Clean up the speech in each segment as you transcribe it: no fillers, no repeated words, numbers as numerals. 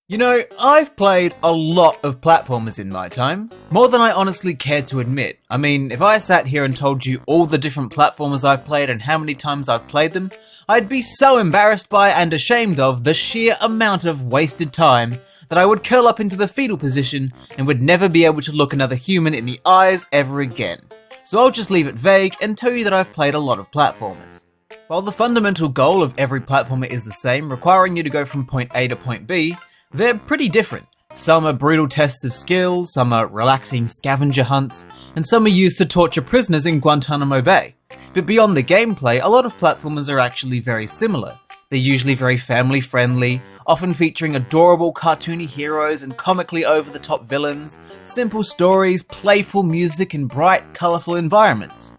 You know, I've played a lot of platformers in my time, more than I honestly care to admit. I mean, if I sat here and told you all the different platformers I've played and how many times I've played them, I'd be so embarrassed by and ashamed of the sheer amount of wasted time that I would curl up into the fetal position and would never be able to look another human in the eyes ever again. So I'll just leave it vague and tell you that I've played a lot of platformers. While the fundamental goal of every platformer is the same, requiring you to go from point A to point B, they're pretty different. Some are brutal tests of skill, some are relaxing scavenger hunts, and some are used to torture prisoners in Guantanamo Bay. But beyond the gameplay, a lot of platformers are actually very similar. They're usually very family friendly, often featuring adorable cartoony heroes and comically over-the-top villains, simple stories, playful music, and bright, colourful environments.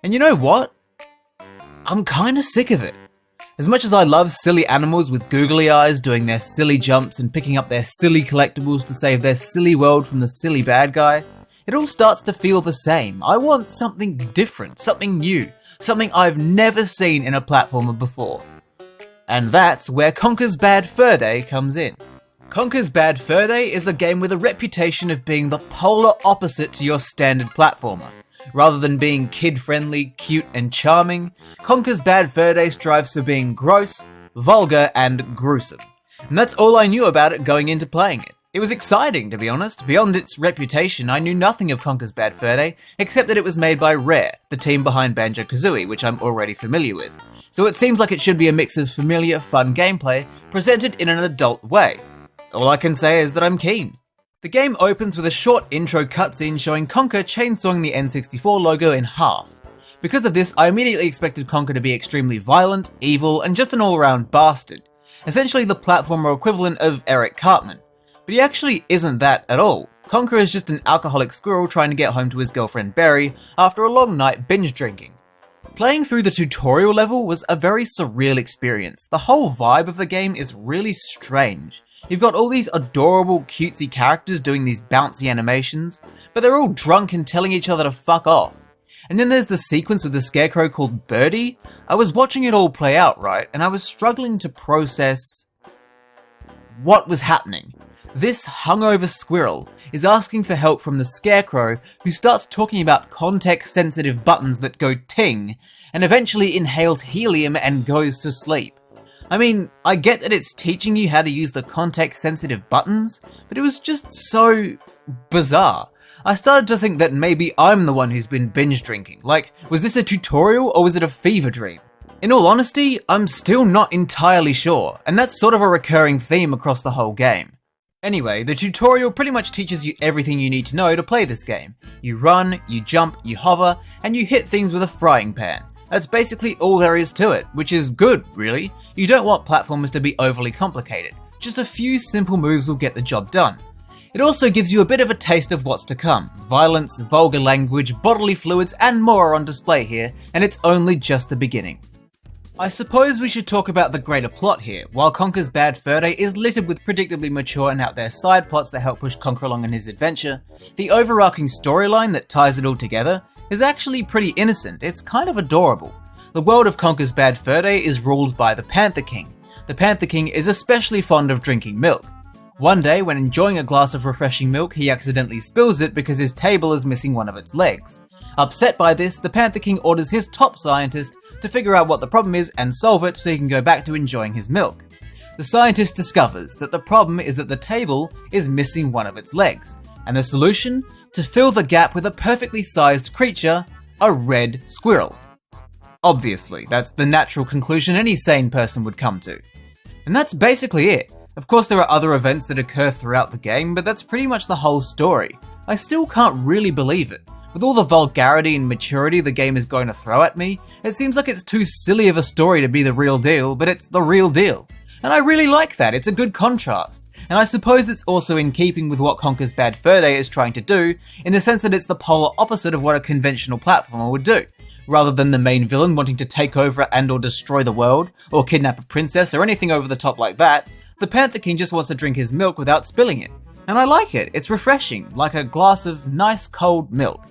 And you know what? I'm kinda sick of it. As much as I love silly animals with googly eyes doing their silly jumps and picking up their silly collectibles to save their silly world from the silly bad guy, it all starts to feel the same. I want something different, something new, something I've never seen in a platformer before. And that's where Conker's Bad Fur Day comes in. Conker's Bad Fur Day is a game with a reputation of being the polar opposite to your standard platformer. Rather than being kid-friendly, cute, and charming, Conker's Bad Fur Day strives for being gross, vulgar, and gruesome. And that's all I knew about it going into playing it. It was exciting, to be honest. Beyond its reputation, I knew nothing of Conker's Bad Fur Day, except that it was made by Rare, the team behind Banjo-Kazooie, which I'm already familiar with. So it seems like it should be a mix of familiar, fun gameplay, presented in an adult way. All I can say is that I'm keen. The game opens with a short intro cutscene showing Conker chainsawing the N64 logo in half. Because of this, I immediately expected Conker to be extremely violent, evil, and just an all-around bastard. Essentially the platformer equivalent of Eric Cartman. But he actually isn't that at all. Conker is just an alcoholic squirrel trying to get home to his girlfriend Berry after a long night binge drinking. Playing through the tutorial level was a very surreal experience. The whole vibe of the game is really strange. You've got all these adorable, cutesy characters doing these bouncy animations, but they're all drunk and telling each other to fuck off. And then there's the sequence with the scarecrow called Birdie. I was watching it all play out, right, and I was struggling to process what was happening. This hungover squirrel is asking for help from the scarecrow, who starts talking about context-sensitive buttons that go ting, and eventually inhales helium and goes to sleep. I mean, I get that it's teaching you how to use the context-sensitive buttons, but it was just so bizarre. I started to think that maybe I'm the one who's been binge drinking. Like, was this a tutorial or was it a fever dream? In all honesty, I'm still not entirely sure, and that's sort of a recurring theme across the whole game. Anyway, the tutorial pretty much teaches you everything you need to know to play this game. You run, you jump, you hover, and you hit things with a frying pan. That's basically all there is to it, which is good, really. You don't want platformers to be overly complicated. Just a few simple moves will get the job done. It also gives you a bit of a taste of what's to come. Violence, vulgar language, bodily fluids, and more are on display here, and it's only just the beginning. I suppose we should talk about the greater plot here. While Conker's Bad Fur Day is littered with predictably mature and out there side plots that help push Conker along in his adventure, the overarching storyline that ties it all together is actually pretty innocent. It's kind of adorable. The world of Conker's Bad Fur Day is ruled by the Panther King. The Panther King is especially fond of drinking milk. One day, when enjoying a glass of refreshing milk, he accidentally spills it because his table is missing one of its legs. Upset by this, the Panther King orders his top scientist to figure out what the problem is and solve it so he can go back to enjoying his milk. The scientist discovers that the problem is that the table is missing one of its legs, and the solution? To fill the gap with a perfectly sized creature, a red squirrel. Obviously, that's the natural conclusion any sane person would come to. And that's basically it. Of course, there are other events that occur throughout the game, but that's pretty much the whole story. I still can't really believe it. With all the vulgarity and maturity the game is going to throw at me, it seems like it's too silly of a story to be the real deal, but it's the real deal. And I really like that, it's a good contrast. And I suppose it's also in keeping with what Conker's Bad Fur Day is trying to do, in the sense that it's the polar opposite of what a conventional platformer would do. Rather than the main villain wanting to take over and or destroy the world, or kidnap a princess, or anything over the top like that, the Panther King just wants to drink his milk without spilling it. And I like it, it's refreshing, like a glass of nice cold milk.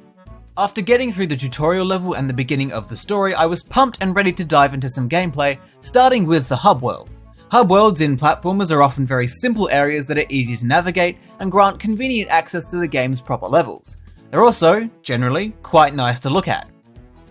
After getting through the tutorial level and the beginning of the story, I was pumped and ready to dive into some gameplay, starting with the hub world. Hub worlds in platformers are often very simple areas that are easy to navigate and grant convenient access to the game's proper levels. They're also, generally, quite nice to look at.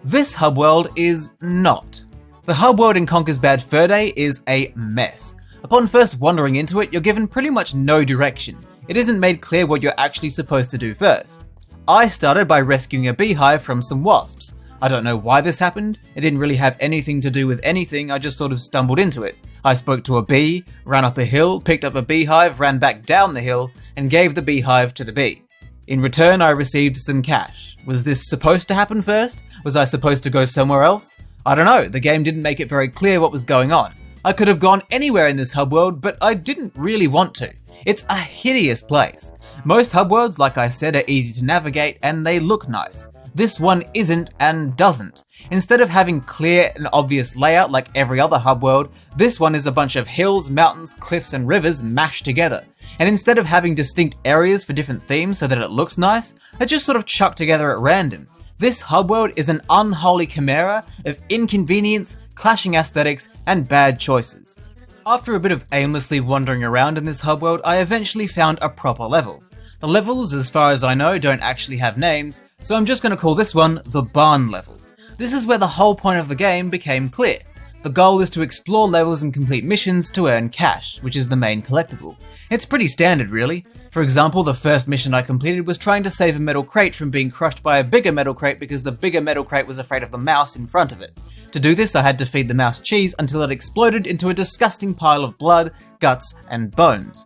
This hub world is not. The hub world in Conker's Bad Fur Day is a mess. Upon first wandering into it, you're given pretty much no direction. It isn't made clear what you're actually supposed to do first. I started by rescuing a beehive from some wasps. I don't know why this happened, it didn't really have anything to do with anything, I just sort of stumbled into it. I spoke to a bee, ran up a hill, picked up a beehive, ran back down the hill, and gave the beehive to the bee. In return, I received some cash. Was this supposed to happen first? Was I supposed to go somewhere else? I don't know, the game didn't make it very clear what was going on. I could have gone anywhere in this hub world, but I didn't really want to. It's a hideous place. Most hub worlds, like I said, are easy to navigate and they look nice. This one isn't and doesn't. Instead of having clear and obvious layout like every other hub world, this one is a bunch of hills, mountains, cliffs and rivers mashed together. And instead of having distinct areas for different themes so that it looks nice, they're just sort of chucked together at random. This hub world is an unholy chimera of inconvenience, clashing aesthetics, and bad choices. After a bit of aimlessly wandering around in this hub world, I eventually found a proper level. The levels, as far as I know, don't actually have names, so I'm just going to call this one the barn level. This is where the whole point of the game became clear. The goal is to explore levels and complete missions to earn cash, which is the main collectible. It's pretty standard really. For example, the first mission I completed was trying to save a metal crate from being crushed by a bigger metal crate because the bigger metal crate was afraid of the mouse in front of it. To do this, I had to feed the mouse cheese until it exploded into a disgusting pile of blood, guts, and bones.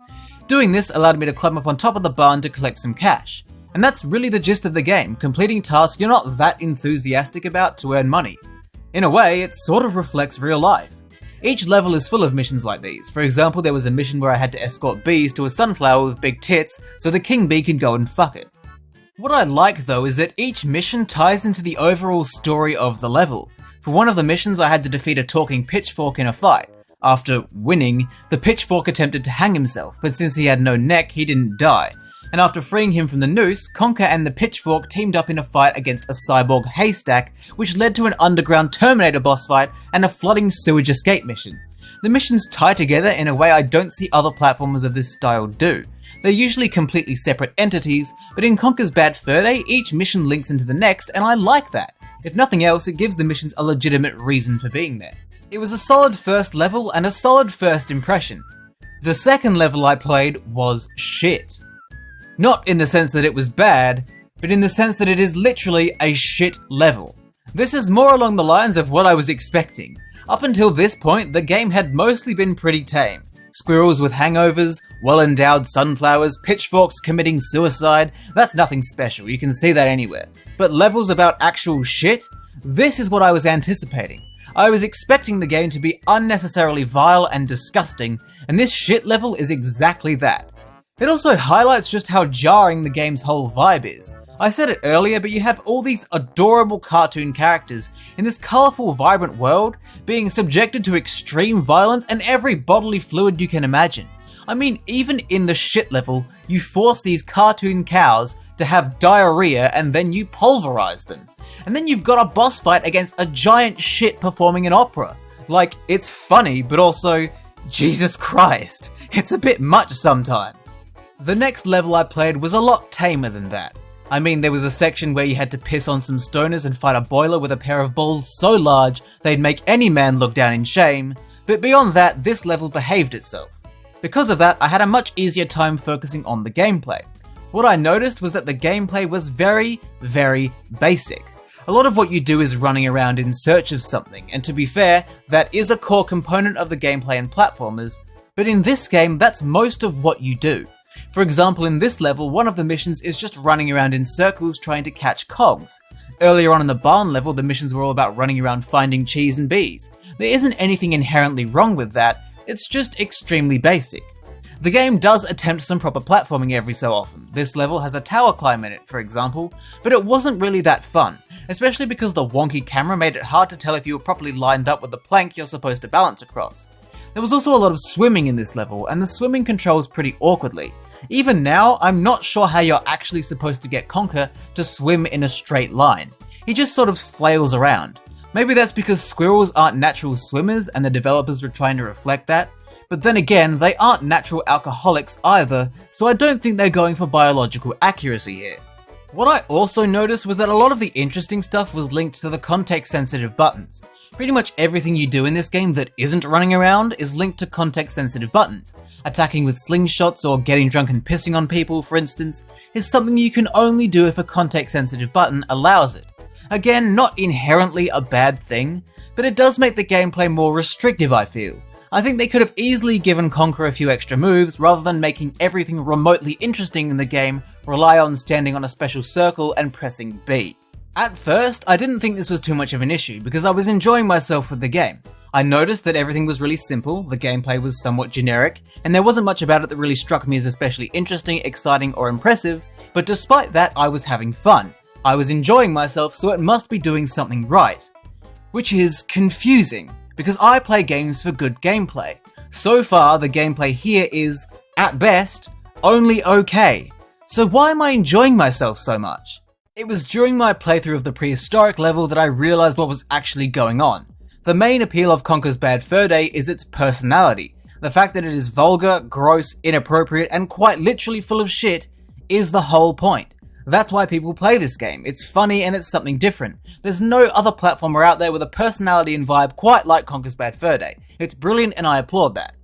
Doing this allowed me to climb up on top of the barn to collect some cash. And that's really the gist of the game, completing tasks you're not that enthusiastic about to earn money. In a way, it sort of reflects real life. Each level is full of missions like these. For example, there was a mission where I had to escort bees to a sunflower with big tits so the king bee could go and fuck it. What I like though is that each mission ties into the overall story of the level. For one of the missions, I had to defeat a talking pitchfork in a fight. After winning, the pitchfork attempted to hang himself, but since he had no neck, he didn't die. And after freeing him from the noose, Conker and the pitchfork teamed up in a fight against a cyborg haystack, which led to an underground Terminator boss fight and a flooding sewage escape mission. The missions tie together in a way I don't see other platformers of this style do. They're usually completely separate entities, but in Conker's Bad Fur Day, each mission links into the next, and I like that. If nothing else, it gives the missions a legitimate reason for being there. It was a solid first level and a solid first impression. The second level I played was shit. Not in the sense that it was bad, but in the sense that it is literally a shit level. This is more along the lines of what I was expecting. Up until this point, the game had mostly been pretty tame. Squirrels with hangovers, well-endowed sunflowers, pitchforks committing suicide, that's nothing special, you can see that anywhere. But levels about actual shit? This is what I was anticipating. I was expecting the game to be unnecessarily vile and disgusting, and this shit level is exactly that. It also highlights just how jarring the game's whole vibe is. I said it earlier, but you have all these adorable cartoon characters in this colourful, vibrant world being subjected to extreme violence and every bodily fluid you can imagine. I mean, even in the shit level, you force these cartoon cows to have diarrhea and then you pulverize them. And then you've got a boss fight against a giant shit performing an opera. Like, it's funny, but also, Jesus Christ, it's a bit much sometimes. The next level I played was a lot tamer than that. I mean, there was a section where you had to piss on some stoners and fight a boiler with a pair of balls so large they'd make any man look down in shame, but beyond that, this level behaved itself. Because of that, I had a much easier time focusing on the gameplay. What I noticed was that the gameplay was very, very basic. A lot of what you do is running around in search of something, and to be fair, that is a core component of the gameplay in platformers, but in this game, that's most of what you do. For example, in this level, one of the missions is just running around in circles trying to catch cogs. Earlier on in the barn level, the missions were all about running around finding cheese and bees. There isn't anything inherently wrong with that, it's just extremely basic. The game does attempt some proper platforming every so often. This level has a tower climb in it, for example, but it wasn't really that fun, especially because the wonky camera made it hard to tell if you were properly lined up with the plank you're supposed to balance across. There was also a lot of swimming in this level, and the swimming controls pretty awkwardly. Even now, I'm not sure how you're actually supposed to get Conker to swim in a straight line. He just sort of flails around. Maybe that's because squirrels aren't natural swimmers and the developers were trying to reflect that. But then again, they aren't natural alcoholics either, so I don't think they're going for biological accuracy here. What I also noticed was that a lot of the interesting stuff was linked to the context-sensitive buttons. Pretty much everything you do in this game that isn't running around is linked to context-sensitive buttons. Attacking with slingshots or getting drunk and pissing on people, for instance, is something you can only do if a context-sensitive button allows it. Again, not inherently a bad thing, but it does make the gameplay more restrictive, I feel. I think they could have easily given Conker a few extra moves rather than making everything remotely interesting in the game rely on standing on a special circle and pressing B. At first, I didn't think this was too much of an issue because I was enjoying myself with the game. I noticed that everything was really simple, the gameplay was somewhat generic, and there wasn't much about it that really struck me as especially interesting, exciting, or impressive, but despite that, I was having fun. I was enjoying myself, so it must be doing something right. Which is confusing, because I play games for good gameplay. So far, the gameplay here is, at best, only okay. So why am I enjoying myself so much? It was during my playthrough of the prehistoric level that I realized what was actually going on. The main appeal of Conker's Bad Fur Day is its personality. The fact that it is vulgar, gross, inappropriate, and quite literally full of shit is the whole point. That's why people play this game. It's funny and it's something different. There's no other platformer out there with a personality and vibe quite like Conker's Bad Fur Day. It's brilliant and I applaud that.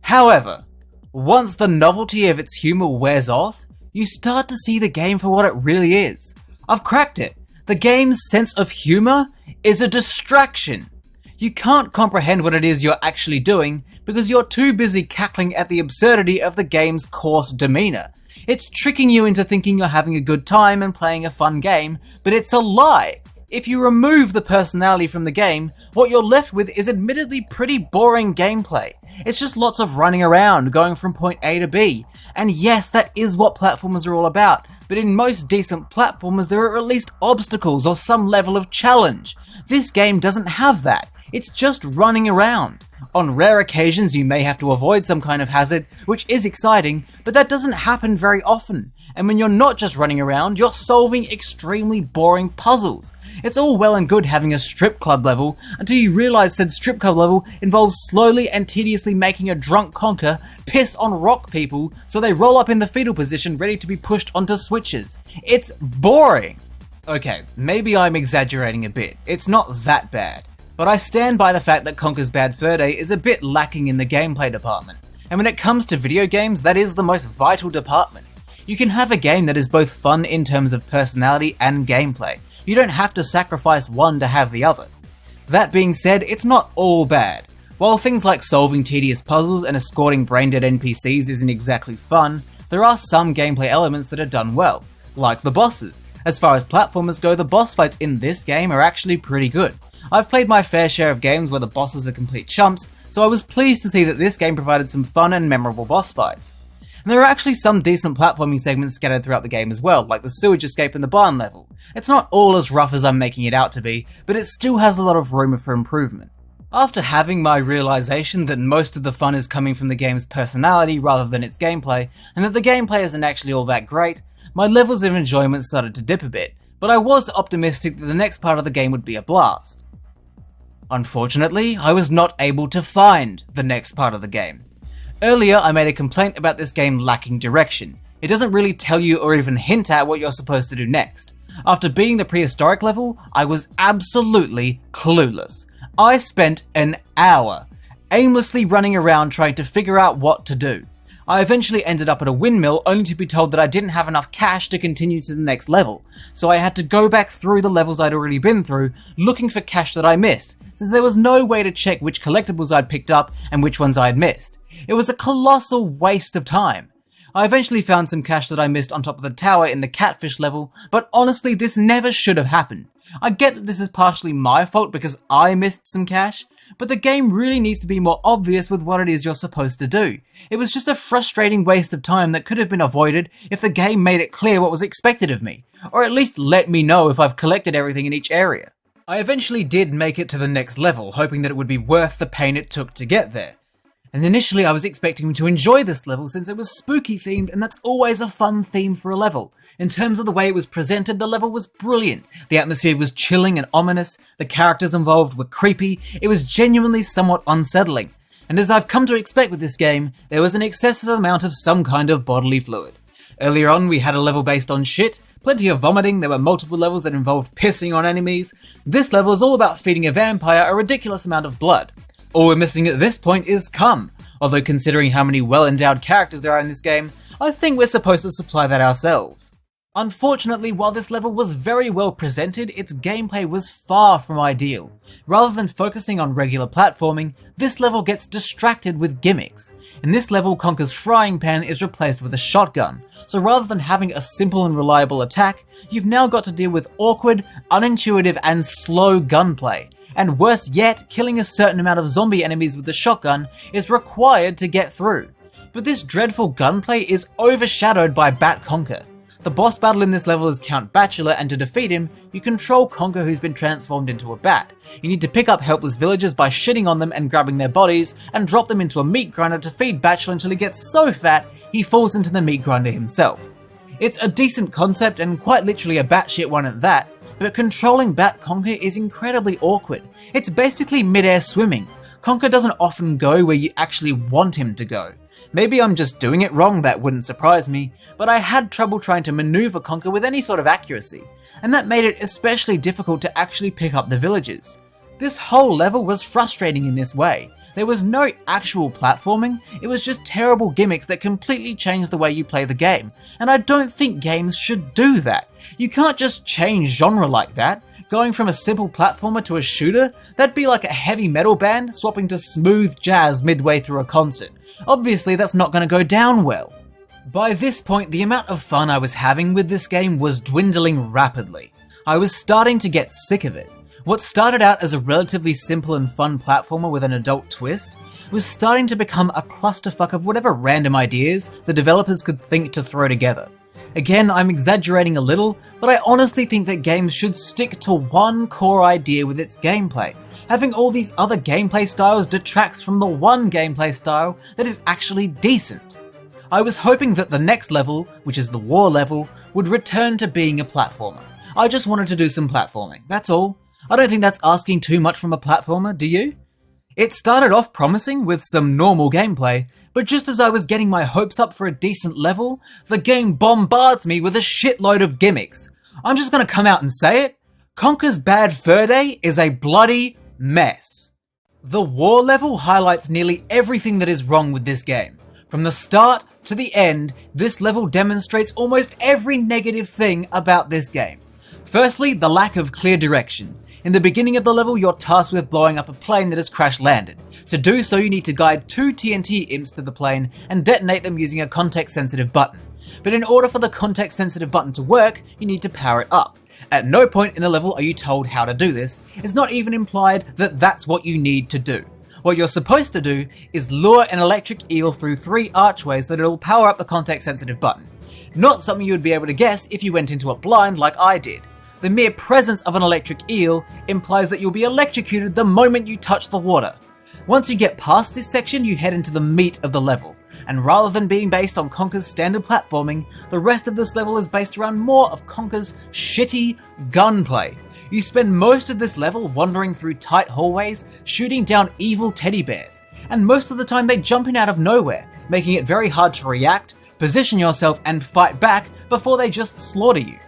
However, once the novelty of its humor wears off, you start to see the game for what it really is. I've cracked it. The game's sense of humor is a distraction. You can't comprehend what it is you're actually doing because you're too busy cackling at the absurdity of the game's coarse demeanor. It's tricking you into thinking you're having a good time and playing a fun game, but it's a lie. If you remove the personality from the game, what you're left with is admittedly pretty boring gameplay. It's just lots of running around, going from point A to B. And yes, that is what platformers are all about, but in most decent platformers there are at least obstacles or some level of challenge. This game doesn't have that. It's just running around. On rare occasions you may have to avoid some kind of hazard, which is exciting, but that doesn't happen very often. And when you're not just running around, you're solving extremely boring puzzles. It's all well and good having a strip club level, until you realize said strip club level involves slowly and tediously making a drunk Conker piss on rock people so they roll up in the fetal position ready to be pushed onto switches. It's boring. Okay, maybe I'm exaggerating a bit. It's not that bad. But I stand by the fact that Conker's Bad Fur Day is a bit lacking in the gameplay department. And when it comes to video games, that is the most vital department. You can have a game that is both fun in terms of personality and gameplay. You don't have to sacrifice one to have the other. That being said, it's not all bad. While things like solving tedious puzzles and escorting brain-dead NPCs isn't exactly fun, there are some gameplay elements that are done well, like the bosses. As far as platformers go, the boss fights in this game are actually pretty good. I've played my fair share of games where the bosses are complete chumps, so I was pleased to see that this game provided some fun and memorable boss fights. And there are actually some decent platforming segments scattered throughout the game as well, like the sewage escape in the barn level. It's not all as rough as I'm making it out to be, but it still has a lot of room for improvement. After having my realization that most of the fun is coming from the game's personality rather than its gameplay, and that the gameplay isn't actually all that great, my levels of enjoyment started to dip a bit, but I was optimistic that the next part of the game would be a blast. Unfortunately, I was not able to find the next part of the game. Earlier, I made a complaint about this game lacking direction. It doesn't really tell you or even hint at what you're supposed to do next. After beating the prehistoric level, I was absolutely clueless. I spent an hour aimlessly running around trying to figure out what to do. I eventually ended up at a windmill only to be told that I didn't have enough cash to continue to the next level, so I had to go back through the levels I'd already been through looking for cash that I missed, since there was no way to check which collectibles I'd picked up and which ones I'd missed. It was a colossal waste of time. I eventually found some cash that I missed on top of the tower in the catfish level, but honestly this never should have happened. I get that this is partially my fault because I missed some cash, but the game really needs to be more obvious with what it is you're supposed to do. It was just a frustrating waste of time that could have been avoided if the game made it clear what was expected of me, or at least let me know if I've collected everything in each area. I eventually did make it to the next level, hoping that it would be worth the pain it took to get there. And initially I was expecting to enjoy this level since it was spooky themed, and that's always a fun theme for a level. In terms of the way it was presented, the level was brilliant. The atmosphere was chilling and ominous, the characters involved were creepy, it was genuinely somewhat unsettling. And as I've come to expect with this game, there was an excessive amount of some kind of bodily fluid. Earlier on, we had a level based on shit, plenty of vomiting, there were multiple levels that involved pissing on enemies. This level is all about feeding a vampire a ridiculous amount of blood. All we're missing at this point is cum, although considering how many well-endowed characters there are in this game, I think we're supposed to supply that ourselves. Unfortunately, while this level was very well presented, its gameplay was far from ideal. Rather than focusing on regular platforming, this level gets distracted with gimmicks. In this level, Conker's frying pan is replaced with a shotgun, so rather than having a simple and reliable attack, you've now got to deal with awkward, unintuitive and slow gunplay. And worse yet, killing a certain amount of zombie enemies with the shotgun is required to get through. But this dreadful gunplay is overshadowed by Bat Conker. The boss battle in this level is Count Bachelor, and to defeat him, you control Conker, who's been transformed into a bat. You need to pick up helpless villagers by shitting on them and grabbing their bodies, and drop them into a meat grinder to feed Bachelor until he gets so fat, he falls into the meat grinder himself. It's a decent concept, and quite literally a batshit one at that, but controlling Bat Conker is incredibly awkward. It's basically mid-air swimming. Conker doesn't often go where you actually want him to go. Maybe I'm just doing it wrong, that wouldn't surprise me, but I had trouble trying to maneuver Conker with any sort of accuracy, and that made it especially difficult to actually pick up the villagers. This whole level was frustrating in this way. There was no actual platforming, it was just terrible gimmicks that completely changed the way you play the game, and I don't think games should do that. You can't just change genre like that. Going from a simple platformer to a shooter, that'd be like a heavy metal band swapping to smooth jazz midway through a concert. Obviously that's not going to go down well. By this point, the amount of fun I was having with this game was dwindling rapidly. I was starting to get sick of it. What started out as a relatively simple and fun platformer with an adult twist was starting to become a clusterfuck of whatever random ideas the developers could think to throw together. Again, I'm exaggerating a little, but I honestly think that games should stick to one core idea with its gameplay. Having all these other gameplay styles detracts from the one gameplay style that is actually decent. I was hoping that the next level, which is the war level, would return to being a platformer. I just wanted to do some platforming, that's all. I don't think that's asking too much from a platformer, do you? It started off promising with some normal gameplay, but just as I was getting my hopes up for a decent level, the game bombards me with a shitload of gimmicks. I'm just gonna come out and say it. Conker's Bad Fur Day is a bloody mess. The war level highlights nearly everything that is wrong with this game. From the start to the end, this level demonstrates almost every negative thing about this game. Firstly, the lack of clear direction. In the beginning of the level, you're tasked with blowing up a plane that has crash landed. To do so, you need to guide 2 TNT imps to the plane and detonate them using a context-sensitive button. But in order for the context-sensitive button to work, you need to power it up. At no point in the level are you told how to do this. It's not even implied that that's what you need to do. What you're supposed to do is lure an electric eel through 3 archways that it'll power up the context-sensitive button. Not something you would be able to guess if you went into it blind like I did. The mere presence of an electric eel implies that you'll be electrocuted the moment you touch the water. Once you get past this section, you head into the meat of the level. And rather than being based on Conker's standard platforming, the rest of this level is based around more of Conker's shitty gunplay. You spend most of this level wandering through tight hallways, shooting down evil teddy bears, and most of the time they jump in out of nowhere, making it very hard to react, position yourself and fight back before they just slaughter you.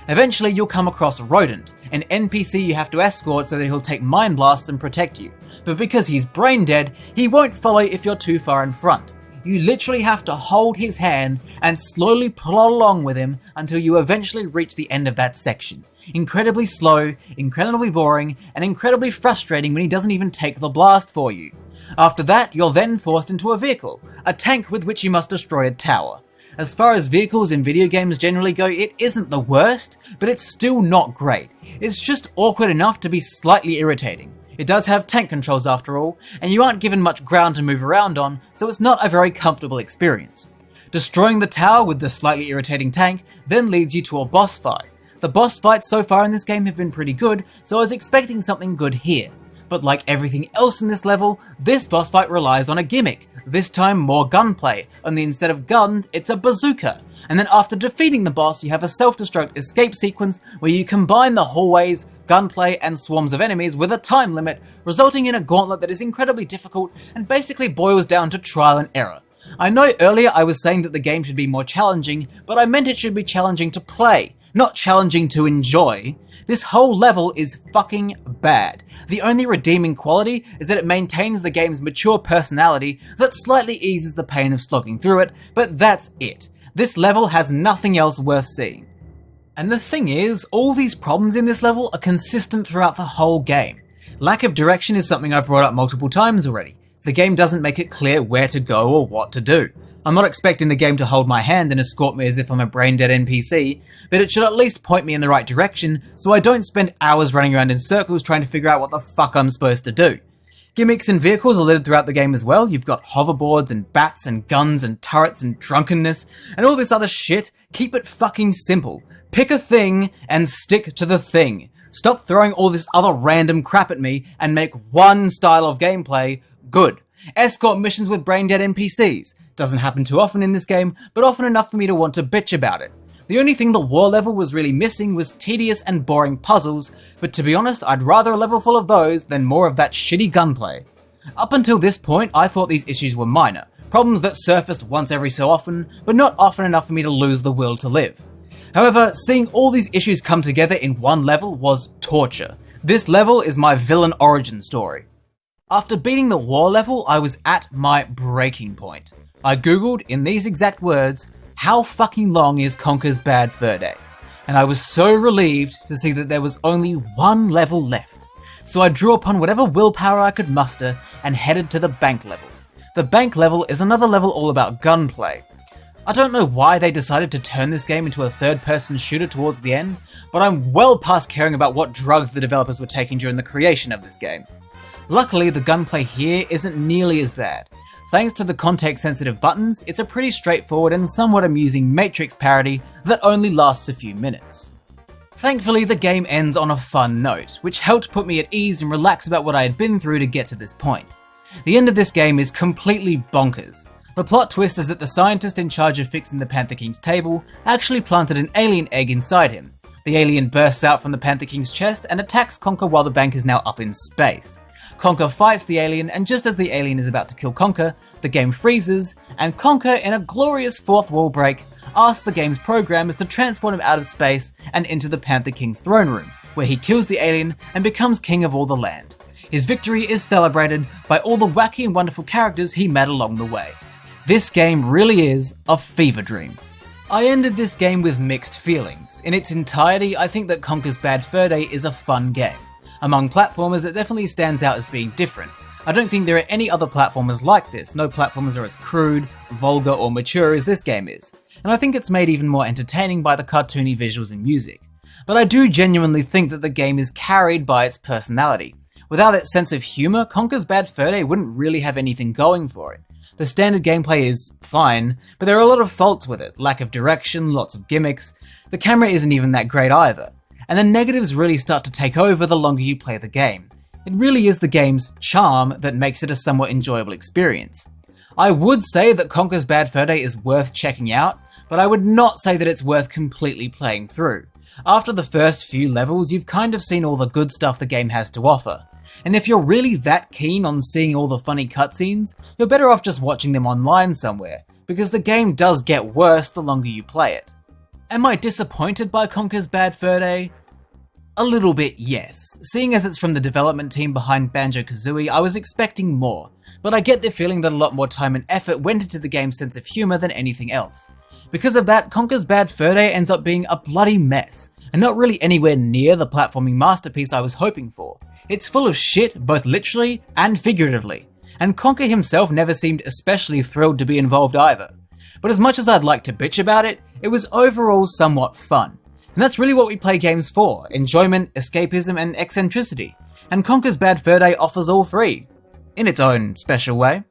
Eventually you'll come across Rodent, an NPC you have to escort so that he'll take mind blasts and protect you, but because he's brain dead, he won't follow if you're too far in front. You literally have to hold his hand and slowly plod along with him until you eventually reach the end of that section. Incredibly slow, incredibly boring, and incredibly frustrating when he doesn't even take the blast for you. After that, you're then forced into a vehicle, a tank with which you must destroy a tower. As far as vehicles in video games generally go, it isn't the worst, but it's still not great. It's just awkward enough to be slightly irritating. It does have tank controls after all, and you aren't given much ground to move around on, so it's not a very comfortable experience. Destroying the tower with the slightly irritating tank then leads you to a boss fight. The boss fights so far in this game have been pretty good, so I was expecting something good here. But like everything else in this level, this boss fight relies on a gimmick, this time more gunplay, only instead of guns, it's a bazooka. And then after defeating the boss, you have a self-destruct escape sequence where you combine the hallways, gunplay, and swarms of enemies with a time limit, resulting in a gauntlet that is incredibly difficult and basically boils down to trial and error. I know earlier I was saying that the game should be more challenging, but I meant it should be challenging to play, not challenging to enjoy. This whole level is fucking bad. The only redeeming quality is that it maintains the game's mature personality that slightly eases the pain of slogging through it, but that's it. This level has nothing else worth seeing. And the thing is, all these problems in this level are consistent throughout the whole game. Lack of direction is something I've brought up multiple times already. The game doesn't make it clear where to go or what to do. I'm not expecting the game to hold my hand and escort me as if I'm a brain-dead NPC, but it should at least point me in the right direction so I don't spend hours running around in circles trying to figure out what the fuck I'm supposed to do. Gimmicks and vehicles are littered throughout the game as well. You've got hoverboards and bats and guns and turrets and drunkenness and all this other shit. Keep it fucking simple. Pick a thing and stick to the thing. Stop throwing all this other random crap at me and make one style of gameplay good. Escort missions with brain-dead NPCs. Doesn't happen too often in this game, but often enough for me to want to bitch about it. The only thing the war level was really missing was tedious and boring puzzles, but to be honest, I'd rather a level full of those than more of that shitty gunplay. Up until this point, I thought these issues were minor, problems that surfaced once every so often, but not often enough for me to lose the will to live. However, seeing all these issues come together in one level was torture. This level is my villain origin story. After beating the war level, I was at my breaking point. I googled, in these exact words, how fucking long is Conker's Bad Fur Day? And I was so relieved to see that there was only one level left. So I drew upon whatever willpower I could muster and headed to the bank level. The bank level is another level all about gunplay. I don't know why they decided to turn this game into a third-person shooter towards the end, but I'm well past caring about what drugs the developers were taking during the creation of this game. Luckily, the gunplay here isn't nearly as bad. Thanks to the context-sensitive buttons, it's a pretty straightforward and somewhat amusing Matrix parody that only lasts a few minutes. Thankfully, the game ends on a fun note, which helped put me at ease and relax about what I had been through to get to this point. The end of this game is completely bonkers. The plot twist is that the scientist in charge of fixing the Panther King's table actually planted an alien egg inside him. The alien bursts out from the Panther King's chest and attacks Conker while the bank is now up in space. Conker fights the alien, and just as the alien is about to kill Conker, the game freezes, and Conker, in a glorious fourth wall break, asks the game's programmers to transport him out of space and into the Panther King's throne room, where he kills the alien and becomes king of all the land. His victory is celebrated by all the wacky and wonderful characters he met along the way. This game really is a fever dream. I ended this game with mixed feelings. In its entirety, I think that Conker's Bad Fur Day is a fun game. Among platformers, it definitely stands out as being different. I don't think there are any other platformers like this. No platformers are as crude, vulgar, or mature as this game is. And I think it's made even more entertaining by the cartoony visuals and music. But I do genuinely think that the game is carried by its personality. Without its sense of humor, Conker's Bad Fur Day wouldn't really have anything going for it. The standard gameplay is fine, but there are a lot of faults with it. Lack of direction, lots of gimmicks. The camera isn't even that great either. And the negatives really start to take over the longer you play the game. It really is the game's charm that makes it a somewhat enjoyable experience. I would say that Conker's Bad Fur Day is worth checking out, but I would not say that it's worth completely playing through. After the first few levels, you've kind of seen all the good stuff the game has to offer. And if you're really that keen on seeing all the funny cutscenes, you're better off just watching them online somewhere, because the game does get worse the longer you play it. Am I disappointed by Conker's Bad Fur Day? A little bit, yes. Seeing as it's from the development team behind Banjo-Kazooie, I was expecting more, but I get the feeling that a lot more time and effort went into the game's sense of humor than anything else. Because of that, Conker's Bad Fur Day ends up being a bloody mess, and not really anywhere near the platforming masterpiece I was hoping for. It's full of shit, both literally and figuratively, and Conker himself never seemed especially thrilled to be involved either. But as much as I'd like to bitch about it, it was overall somewhat fun. And that's really what we play games for: enjoyment, escapism, and eccentricity. And Conker's Bad Fur Day offers all three, in its own special way.